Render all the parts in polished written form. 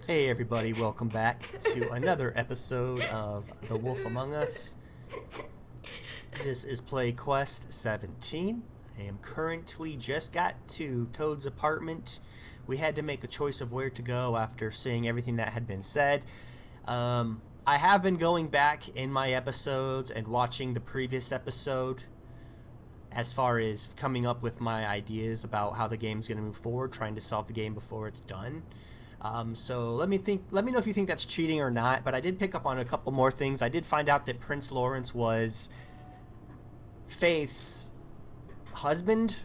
Hey everybody, welcome back to another episode of The Wolf Among Us. This is Play Quest 17. I am currently just got to Toad's apartment. We had to make a choice of where to go after seeing everything that had been said. I have been going back in my episodes and watching the previous episode as far as coming up with my ideas about how the game's going to move forward, trying to solve the game before it's done. So let me know if you think that's cheating or not, but I did pick up on a couple more things. I did find out that Prince Lawrence was Faith's husband,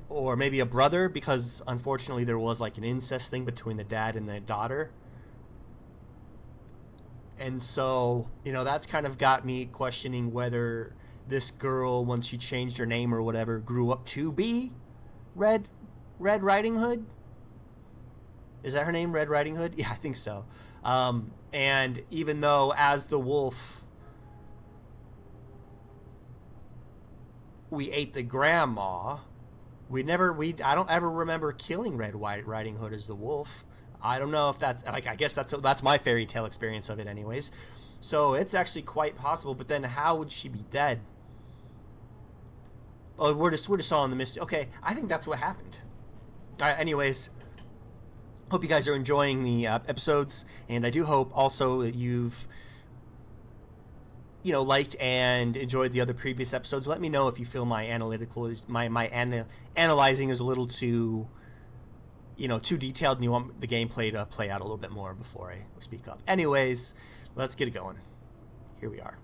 or maybe a brother, because unfortunately there was like an incest thing between the dad and the daughter. And so, that's kind of got me questioning whether this girl, once she changed her name or whatever, grew up to be Red Riding Hood. Is that her name, Red Riding Hood? Yeah, I think so. And even though as the wolf, we ate the grandma, I don't ever remember killing Red Riding Hood as the wolf. I don't know if that's, I guess that's my fairy tale experience of it anyways. So it's actually quite possible, but then how would she be dead? Oh, we're just all in the mystery. Okay, I think that's what happened. Anyways, hope you guys are enjoying the episodes, and I do hope also that you've liked and enjoyed the other previous episodes. Let me know if you feel my analyzing is a little too too detailed and you want the gameplay to play out a little bit more before I speak up. Anyways, let's get it going. Here we are.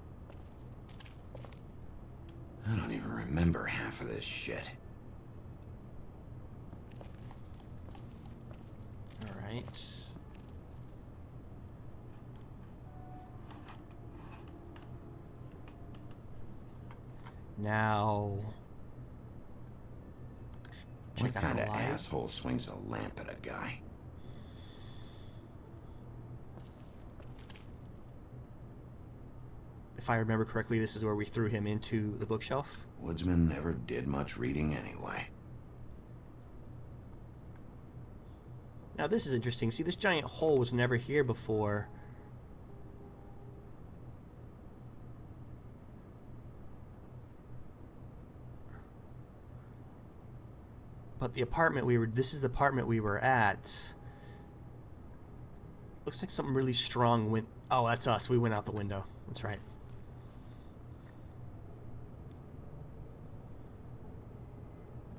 I don't even remember half of this shit. Alright. Now, What kind of asshole swings a lamp at a guy? If I remember correctly, this is where we threw him into the bookshelf. Woodsman never did much reading anyway. Now this is interesting. See, this giant hole was never here before. But the apartment this is the apartment we were at. Looks like something really strong went, oh, that's us. We went out the window. That's right.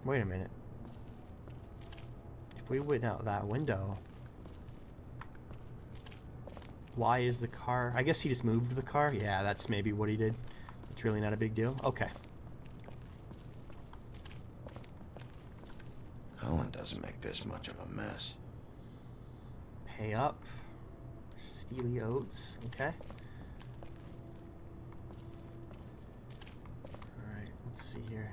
Wait a minute. If we went out that window, why is the car? I guess he just moved the car. Yeah, that's maybe what he did. It's really not a big deal. Okay. Colin doesn't make this much of a mess. Pay up. Steely Oats. Okay. Alright, let's see here.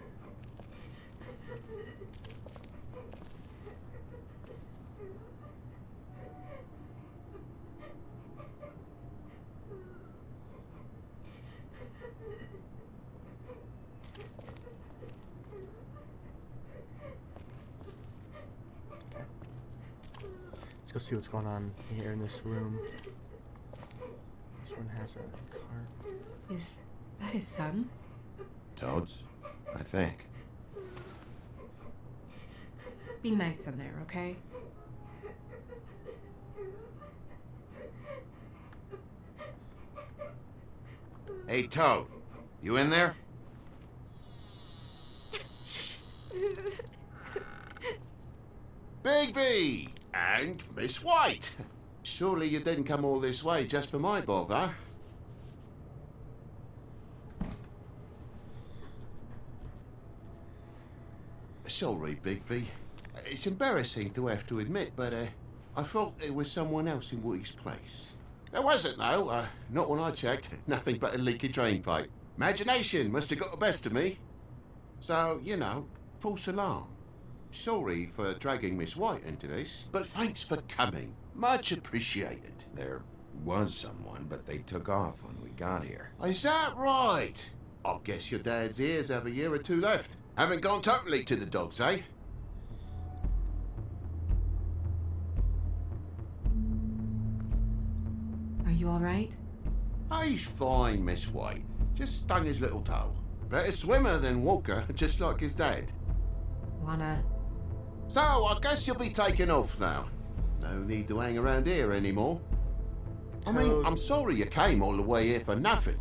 Let's go see what's going on here in this room. This one has a car. Is that his son? Toads? I think. Be nice in there, okay? Hey, Toad. You in there? Bigby! And Miss White! Surely you didn't come all this way just for my bother? Sorry, Bigby. It's embarrassing to have to admit, but I thought there was someone else in Woody's place. There wasn't, though. Not when I checked. Nothing but a leaky drain pipe. Imagination must have got the best of me. So, false alarm. Sorry for dragging Miss White into this, but thanks for coming. Much appreciated. There was someone, but they took off when we got here. Is that right? I guess your dad's ears have a year or two left. Haven't gone totally to the dogs, eh? Are you alright? He's fine, Miss White. Just stung his little toe. Better swimmer than walker, just like his dad. Wanna... So, I guess you'll be taking off now. No need to hang around here anymore. I mean, Toad. I'm sorry you came all the way here for nothing.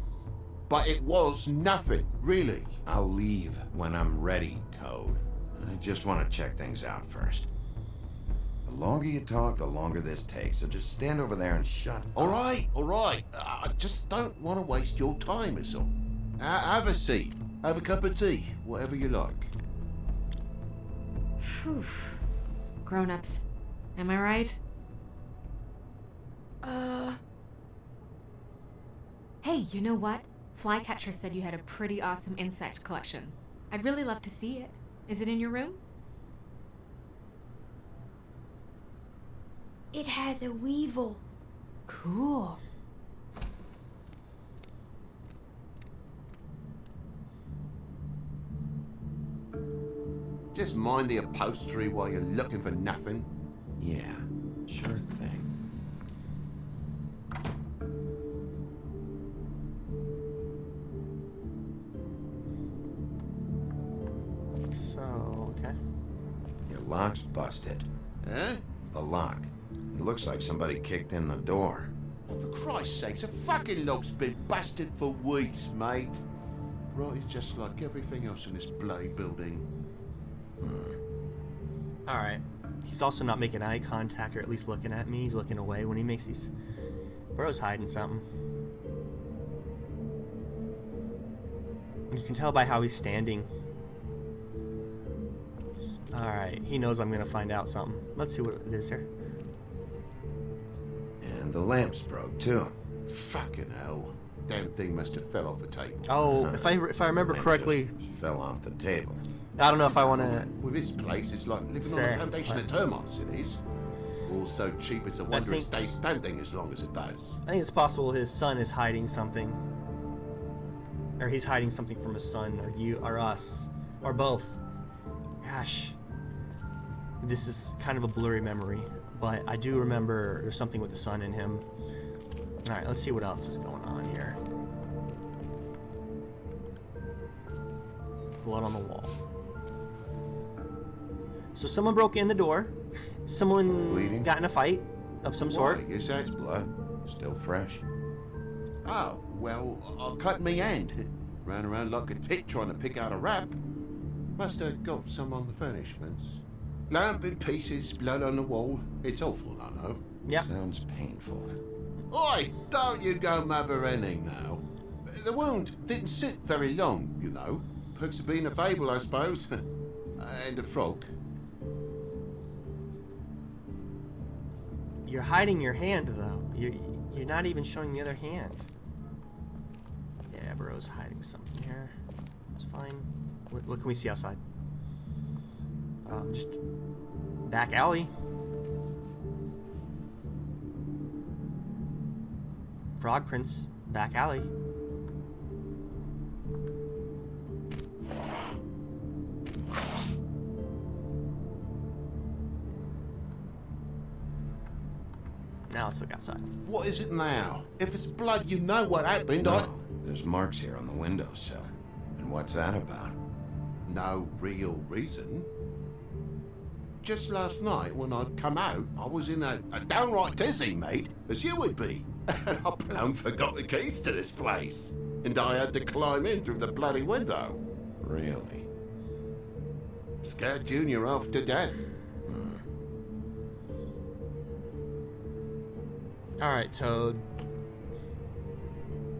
But it was nothing, really. I'll leave when I'm ready, Toad. I just want to check things out first. The longer you talk, the longer this takes, so just stand over there and shut up. All right. I just don't want to waste your time, is all. Have a seat. Have a cup of tea. Whatever you like. Phew. Grown-ups. Am I right? Hey, you know what? Flycatcher said you had a pretty awesome insect collection. I'd really love to see it. Is it in your room? It has a weevil. Cool. Just mind the upholstery while you're looking for nothing. Yeah, sure thing. So, okay. Your lock's busted. Eh? The lock. It looks like somebody kicked in the door. For Christ's sakes, a fucking lock's been busted for weeks, mate. Right, it's just like everything else in this bloody building. Alright. He's also not making eye contact, or at least looking at me. He's looking away when he makes these... Bro's hiding something. You can tell by how he's standing. Alright, he knows I'm gonna find out something. Let's see what it is here. And the lamp's broke, too. Fucking hell. Damn thing must have fell off the table. Oh, if I remember Lamp correctly, just fell off the table. I don't know if I want to... With this place, it's like living Say, on a foundation of termites, it is. All so cheap, it's a wonder it stays standing as long as it does. I think it's possible his son is hiding something. Or he's hiding something from his son, or you, or us, or both. Gosh. This is kind of a blurry memory, but I do remember there's something with the son in him. Alright, let's see what else is going on here. Blood on the wall. So someone broke in the door. Someone Bleeding? got in a fight of some sort. Why, is that... Blood? Still fresh? Oh, well, I cut me hand. Ran around like a tit trying to pick out a wrap. Must have got some on the furnishments. Lamp in pieces, blood on the wall. It's awful, I know. Yeah. Sounds painful. Oi, don't you go mother-henning now. The wound didn't sit very long, you know. Perks of being a Fable, I suppose. And a frog. You're hiding your hand, though. You're not even showing the other hand. Yeah, bro's hiding something here. It's fine. What can we see outside? Just back alley. Frog prints, back alley. Now let's look outside. What is it now? If it's blood, you know what happened. No, there's marks here on the windowsill. And what's that about? No real reason. Just last night, when I'd come out, I was in a downright dizzy, mate, as you would be. And I plumb forgot the keys to this place. And I had to climb in through the bloody window. Really? Scared Junior off to death. Alright, Toad.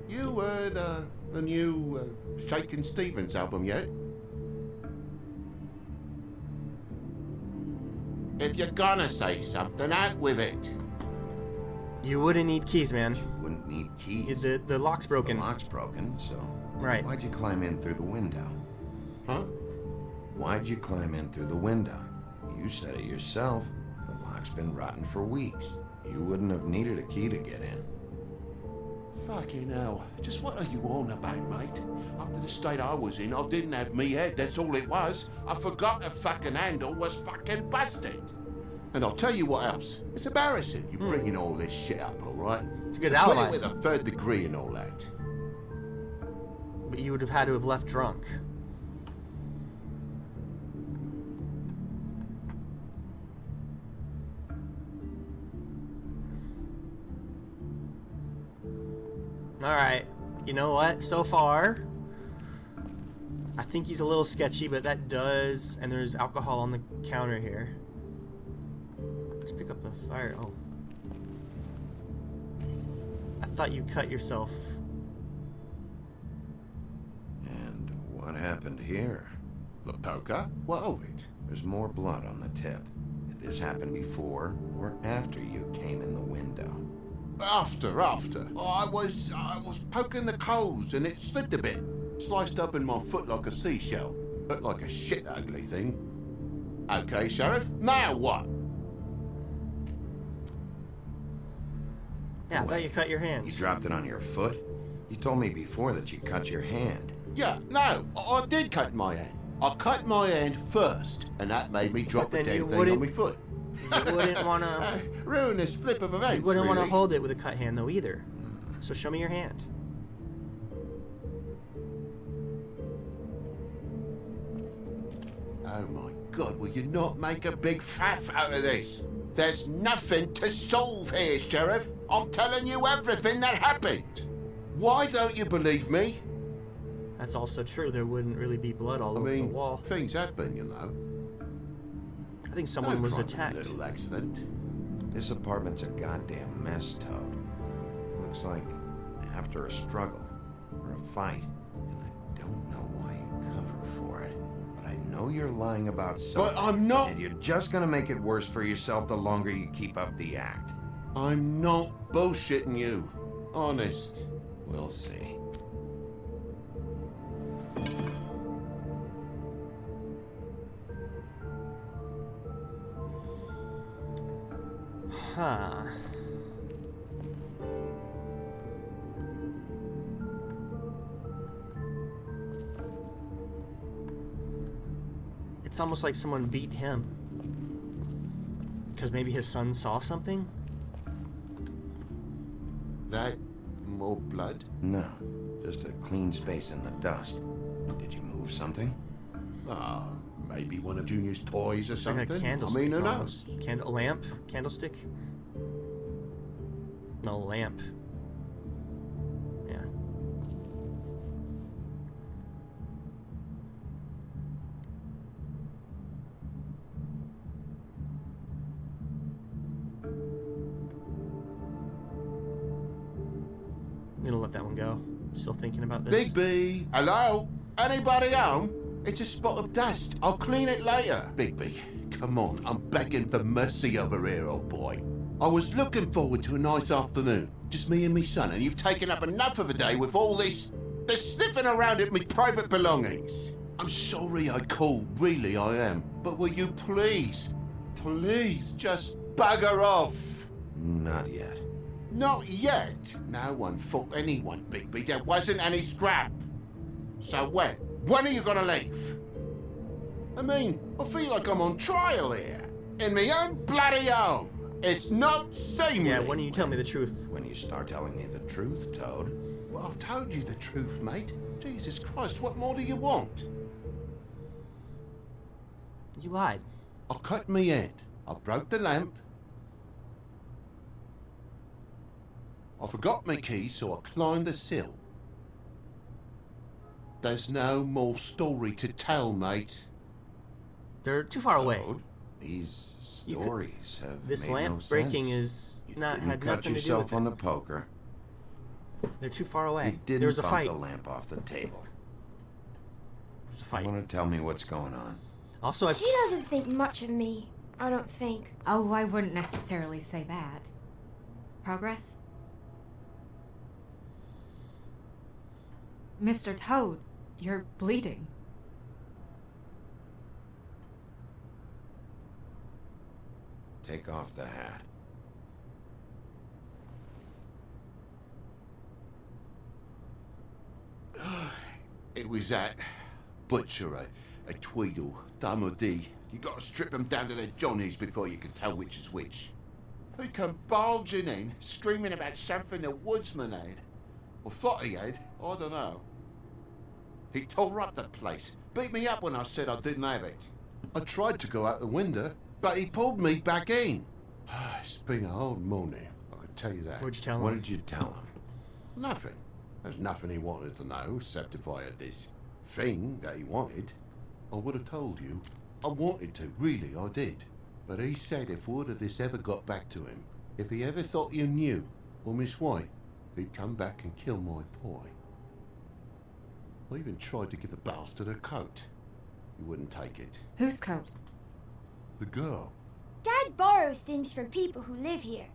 You heard the new Shakin' Stevens album yet? If you're gonna say something, out with it. You wouldn't need keys, man. Wouldn't need keys. The lock's broken. The lock's broken, so... Right. Why'd you climb in through the window? Huh? Why'd you climb in through the window? You said it yourself. The lock's been rotten for weeks. You wouldn't have needed a key to get in. Fucking hell. Just what are you on about, mate? After the state I was in, I didn't have me head, that's all it was. I forgot the fucking handle was fucking busted. And I'll tell you what else. It's embarrassing you bringing all this shit up, all right? It's a good So quit alibi. it with a third degree and all that. But you would have had to have left drunk. Alright. You know what? So far, I think he's a little sketchy, but that does... And there's alcohol on the counter here. Let's pick up the fire... Oh. I thought you cut yourself. And what happened here? The poker? What of it? There's more blood on the tip. Did this happen before or after you came in the window? After. I was poking the coals and it slipped a bit. Sliced up in my foot like a seashell. Looked like a shit ugly thing. Okay, Sheriff, now what? Yeah, I thought you cut your You hands. dropped it on your foot? You told me before that you cut your hand. Yeah, no, I did cut my hand. I cut my hand first, and that made me drop the then you damn thing on wouldn't- my foot. You wouldn't want to... Ruinous flip of events, You wouldn't want to really. hold it with a cut hand, though, either. So show me your hand. Oh my God, will you not make a big faff out of this? There's nothing to solve here, Sheriff. I'm telling you everything that happened. Why don't you believe me? That's also true. There wouldn't really be blood all over the wall. things happen, you know. I think someone was private attacked. little accident. This apartment's a goddamn mess, Toad. Looks like after a struggle or a fight. And I don't know why you cover for it. But I know you're lying about something. But I'm not. And you're just gonna make it worse for yourself the longer you keep up the act. I'm not bullshitting you. Honest. We'll see. Huh. It's almost like someone beat him. Because maybe his son saw something? That more blood? No, just a clean space in the dust. Did you move something? Ah, maybe one of Junior's toys or It's something. like a candlestick. I mean, who knows? almost. A lamp? Candlestick? No, lamp. Yeah. I'm gonna let that one go. Still thinking about this. Bigby! Hello? Anybody home? It's a spot of dust. I'll clean it later. Bigby, come on. I'm begging for mercy over here, old boy. I was looking forward to a nice afternoon. Just me and me son, and you've taken up enough of a day with all this sniffing around at me private belongings. I'm sorry I called, really I am. But will you please just bugger off? Not yet. Not yet. No one fought anyone, Bigby. There wasn't any scrap. So when? When are you gonna leave? I mean, I feel like I'm on trial here. In my own bloody home. It's not seemly. Yeah, when you tell me the truth? When you start telling me the truth, Toad. Well, I've told you the truth, mate. Jesus Christ, what more do you want? You lied. I cut me end. I broke the lamp. I forgot my keys, so I climbed the sill. There's no more story to tell, mate. They're too far away. Toad, these You could- stories have This made lamp no sense. breaking is You not didn't had cut nothing to do yourself with on it. the poker. They're too far You away. didn't There was a bump fight. the lamp off the table. There's a You fight. want to tell me what's going on? Also, She doesn't think much of me. I don't think. Oh, I wouldn't necessarily say that. Progress? Mr. Toad, you're bleeding. Take off the hat. It was that butcher, a Tweedle, Dumody. You got to strip them down to their johnnies before you can tell which is which. He come bulging in, screaming about something the woodsman had. Or thought he had, I don't know. He tore up the place, beat me up when I said I didn't have it. I tried to go out the window, but he pulled me back in. It's been a hard morning, I can tell you that. What'd you tell him? What did you tell him? Nothing. There's nothing he wanted to know, except if I had this thing that he wanted. I would have told you. I wanted to, really, I did. But he said if word of this ever got back to him, if he ever thought you knew, or Miss White, he'd come back and kill my boy. I even tried to give the bastard a coat. He wouldn't take it. Whose coat? The girl. Dad borrows things from people who live here.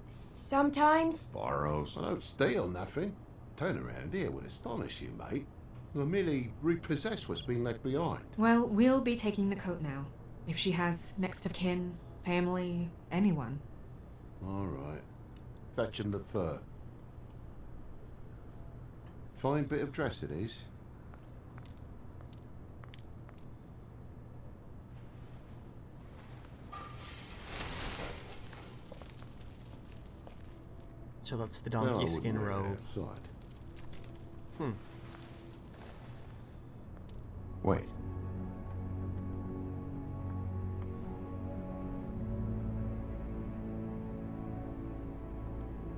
Sometimes. Borrows? I don't steal nothing. Turn around here would astonish you, mate. I merely repossess what's been left behind. Well, we'll be taking the coat now. If she has next of kin, family, anyone. All right. Fetch him the fur. Fine bit of dress it is. So that's the No, I donkey wouldn't skin wear it robe. outside. Wait.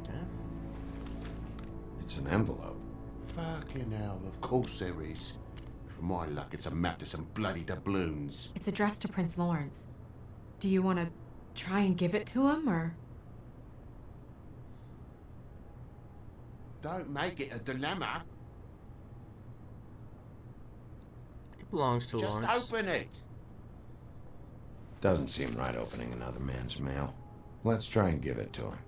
Okay. It's an envelope. Fucking hell, of course there is. For my luck, it's a map to some bloody doubloons. It's addressed to Prince Lawrence. Do you want to try and give it to him, or...? Don't make it a dilemma. It belongs to Just Lawrence. open it. Doesn't seem right opening another man's mail. Let's try and give it to him.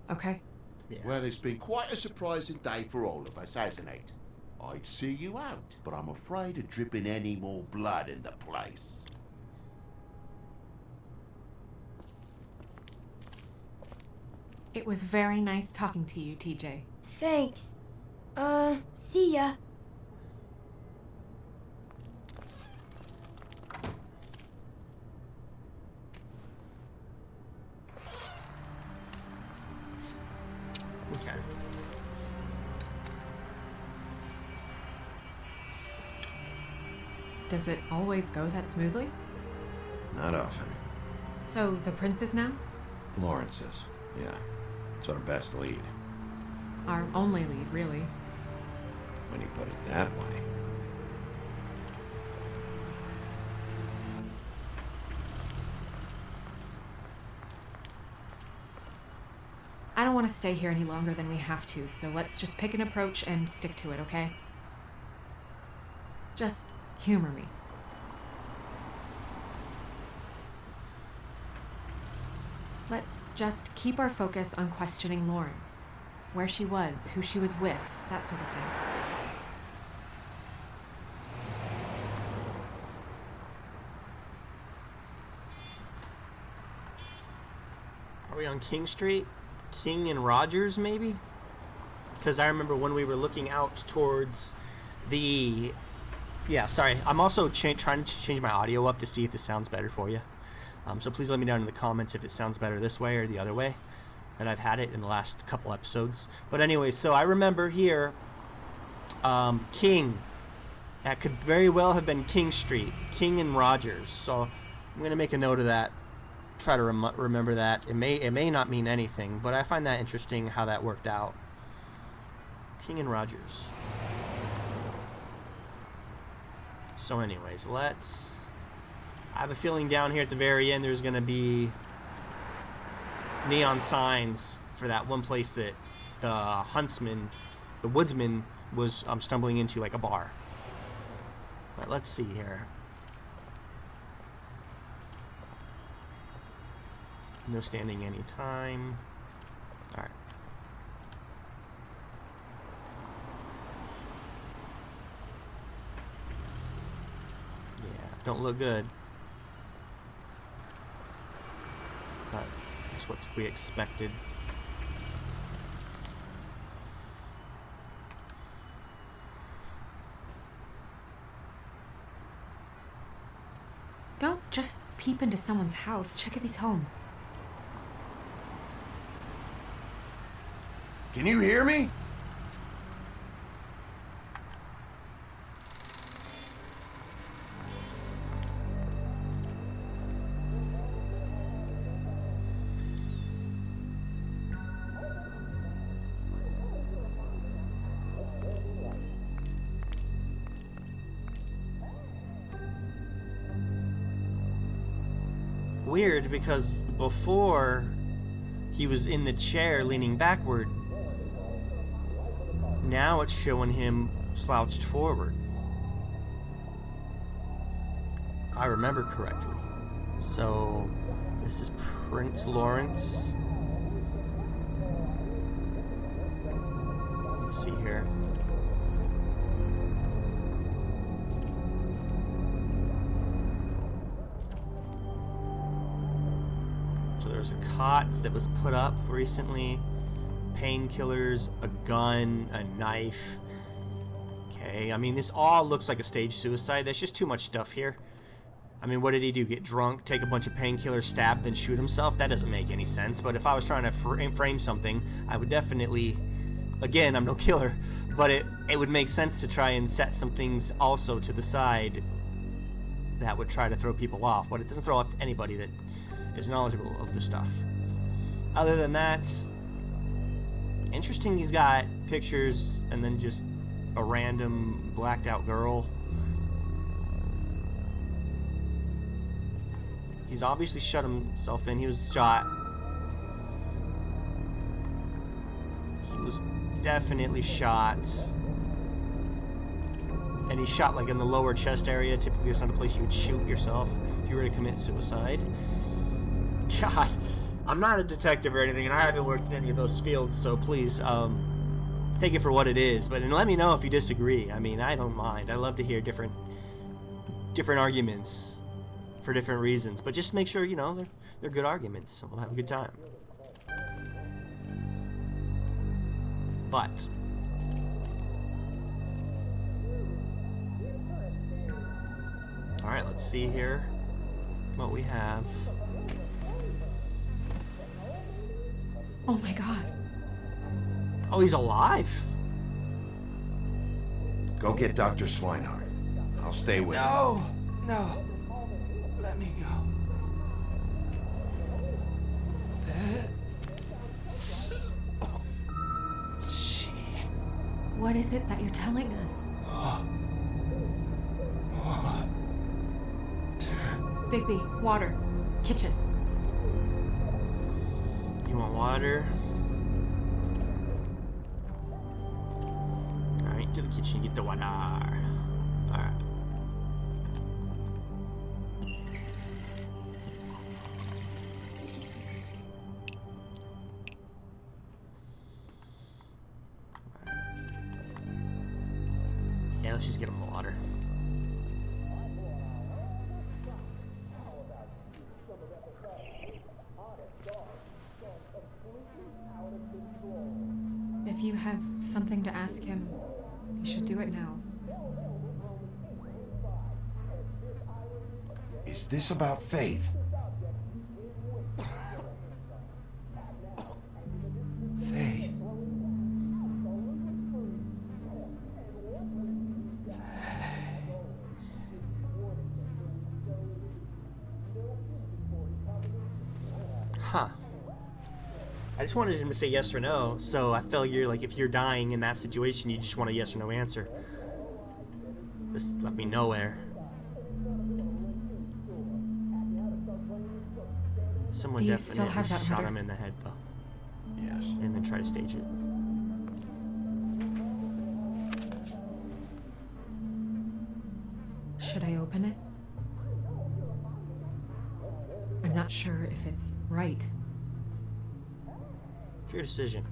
Okay. Yeah. Well, it's been quite a surprising day for all of us, hasn't it? I'd see you out, but I'm afraid of dripping any more blood in the place. It was very nice talking to you, TJ. Thanks. See ya. Okay. Does it always go that smoothly? Not often. So, the prince is now? Lawrence's. Yeah. It's our best lead. Our only lead, really. When you put it that way. I don't want to stay here any longer than we have to, so let's just pick an approach and stick to it, okay? Just humor me. Let's just keep our focus on questioning Lawrence. Where she was, who she was with, that sort of thing. Are we on King Street? King and Rogers, maybe? Because I remember when we were looking out towards the... Yeah, sorry. I'm also trying to change my audio up to see if this sounds better for you. So please let me know in the comments if it sounds better this way or the other way that I've had it in the last couple episodes. But anyway, so I remember here, King. That could very well have been King Street. King and Rogers. So I'm going to make a note of that. Try to remember that. It may not mean anything, but I find that interesting how that worked out. King and Rogers. So anyways, I have a feeling down here at the very end there's going to be neon signs for that one place that the woodsman was stumbling into, like a bar. But let's see here. No standing any time. Alright. Yeah, don't look good. But that's what we expected. Just peep into someone's house. Check if he's home. Can you hear me? Weird, because before he was in the chair leaning backward. Now it's showing him slouched forward. If I remember correctly. So this is Prince Lawrence. Let's see here. So there's a cot that was put up recently. Painkillers, a gun, a knife. Okay, I mean, this all looks like a staged suicide. There's just too much stuff here. I mean, what did he do? Get drunk, take a bunch of painkillers, stab, then shoot himself? That doesn't make any sense. But if I was trying to frame something, I would definitely... Again, I'm no killer, but it would make sense to try and set some things also to the side that would try to throw people off. But it doesn't throw off anybody that is knowledgeable of the stuff. Other than that... Interesting, he's got pictures and then just a random blacked out girl. He's obviously shut himself in. He was shot. He was definitely shot. And he's shot like in the lower chest area. Typically it's not a place you would shoot yourself if you were to commit suicide. God. I'm not a detective or anything, and I haven't worked in any of those fields, so please, take it for what it is. But and let me know if you disagree. I mean, I don't mind. I love to hear different arguments for different reasons. But just make sure, you know, they're good arguments, so we'll have a good time. But... Alright, let's see here what we have. Oh my god. Oh, he's alive? Go get Dr. Swinehart. I'll stay with him. No. Let me go. What is it that you're telling us? Bigby, water. Kitchen. You want water? Alright, to the kitchen, get the water. Alright. Yeah, let's just get him the water. If you have something to ask him, you should do it now. Is this about Faith? Faith. Huh. I just wanted him to say yes or no, so I figure, like, if you're dying in that situation, you just want a yes or no answer. This left me nowhere. Someone Do you definitely still have that shot letter? him in the head, though, Yes. and then try to stage it. Should I open it? I'm not sure if it's right. It's your decision.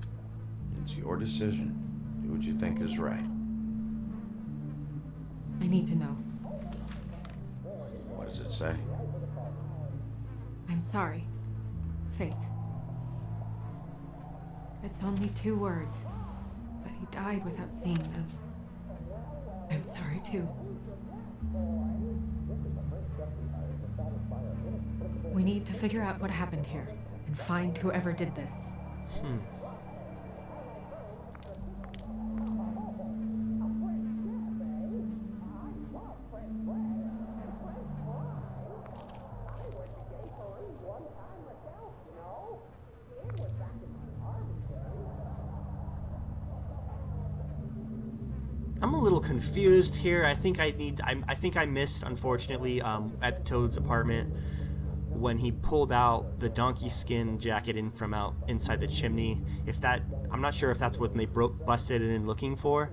It's your decision. Do what you think is right. I need to know. What does it say? I'm sorry. Faith. It's only 2 words, but he died without seeing them. I'm sorry too. We need to figure out what happened here and find whoever did this. I'm a little confused here. I think I missed, unfortunately, at the Toad's apartment when he pulled out the donkey skin jacket in from out inside the chimney. I'm not sure if that's what they busted it in looking for.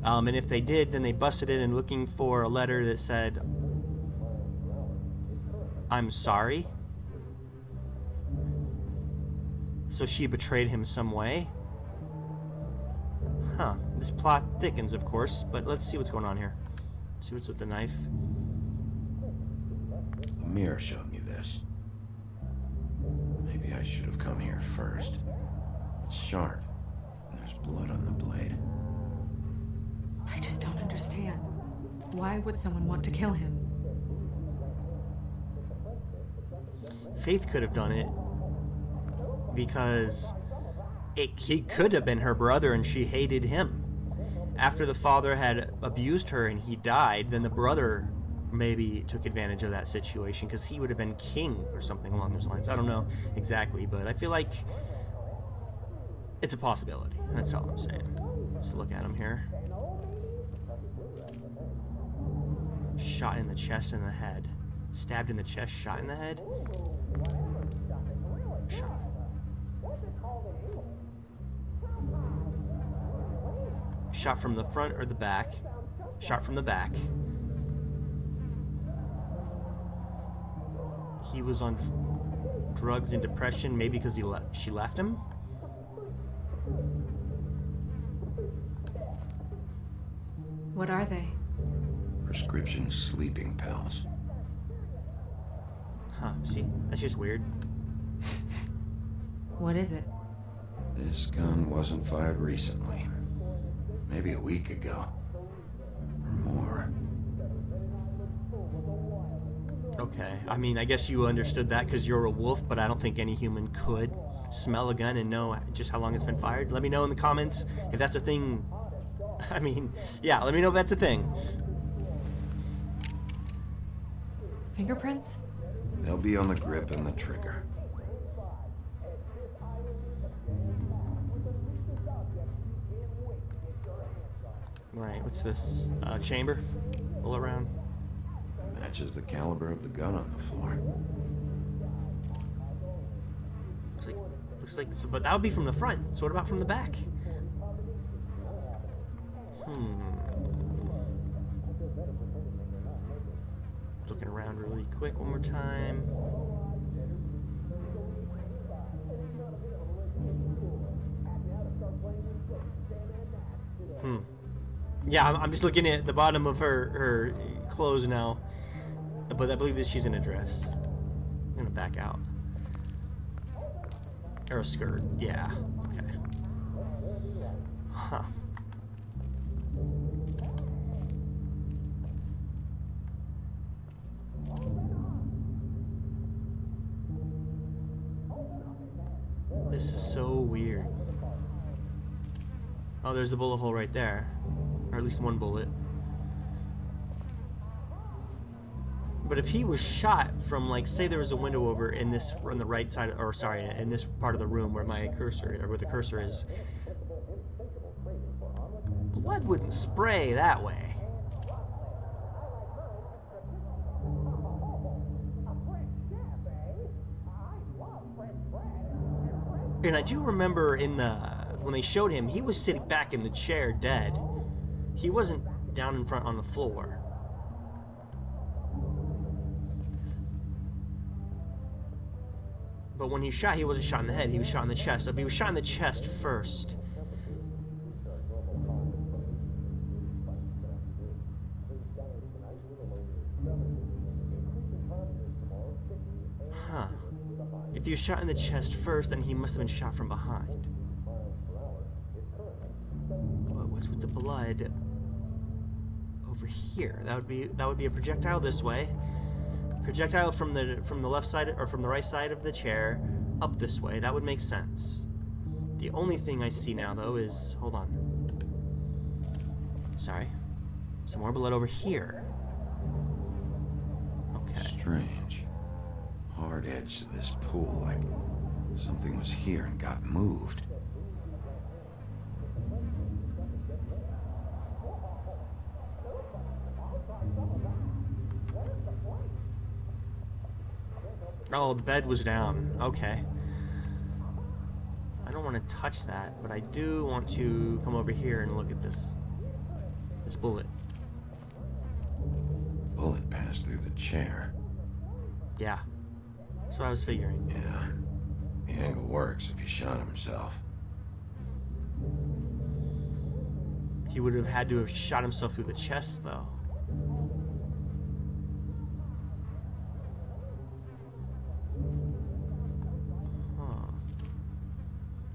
And if they did, then they busted it in looking for a letter that said, "I'm sorry." So she betrayed him some way. Huh. This plot thickens, of course, but let's see what's going on here. See what's with the knife. The mirror showed me this. Maybe I should have come here first. It's sharp, and there's blood on the blade. I just don't understand. Why would someone want to kill him? Faith could have done it because he could have been her brother and she hated him. After the father had abused her and he died, then the brother maybe took advantage of that situation because he would have been king or something along those lines. I don't know exactly, but I feel like it's a possibility. That's all I'm saying. Let's look at him here. Shot in the chest and the head. Stabbed in the chest, shot in the head. Shot. Shot from the front or the back. Shot from the back. He was on drugs and depression, maybe because she left him. What are they? Prescription sleeping pills. Huh, see? That's just weird. What is it? This gun wasn't fired recently. Maybe a week ago. Or more. Okay, I mean, I guess you understood that because you're a wolf, but I don't think any human could smell a gun and know just how long it's been fired. Let me know in the comments if that's a thing. I mean, yeah, let me know if that's a thing. Fingerprints? They'll be on the grip and the trigger. Right, what's this? Chamber? Bullet round? Matches the caliber of the gun on the floor. Looks like, so, but that would be from the front. So what about from the back? Looking around really quick one more time. Yeah, I'm just looking at the bottom of her clothes now, but I believe that she's in a dress. I'm gonna back out. Or a skirt, yeah, okay. Huh. This is so weird. Oh, there's the bullet hole right there. Or at least one bullet. But if he was shot from, like, say there was a window over in this, on the right side, or sorry, in this part of the room where my cursor, or where the cursor is, blood wouldn't spray that way. And I do remember when they showed him, he was sitting back in the chair dead. He wasn't down in front on the floor. But when he shot, he wasn't shot in the head, he was shot in the chest. So if he was shot in the chest first... Huh. If he was shot in the chest first, then he must have been shot from behind. But what's with the blood over here? That would be a projectile this way. Projectile from the left side or from the right side of the chair up this way. That would make sense. The only thing I see now though is, hold on. Sorry. Some more blood over here. Okay. Strange. Hard edge to this pool, like something was here and got moved. Oh, the bed was down. Okay. I don't want to touch that, but I do want to come over here and look at this bullet. Bullet passed through the chair. Yeah. That's what I was figuring. Yeah. The angle works if he shot himself. He would have had to have shot himself through the chest, though. Huh.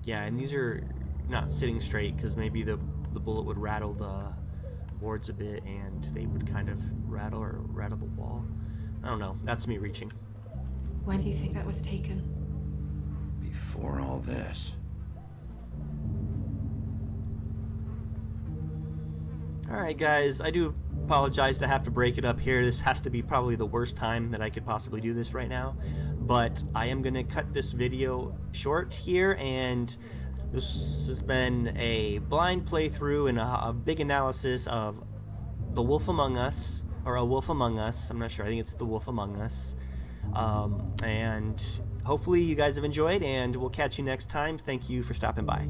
Yeah, and these are not sitting straight because maybe the bullet would rattle the boards a bit and they would kind of rattle the wall. I don't know. That's me reaching. When do you think that was taken? Before all this. Alright guys, I do apologize to have to break it up here. This has to be probably the worst time that I could possibly do this right now. But I am going to cut this video short here, and this has been a blind playthrough and a big analysis of The Wolf Among Us, or A Wolf Among Us. I'm not sure. I think it's The Wolf Among Us. And hopefully you guys have enjoyed, and we'll catch you next time. Thank you for stopping by.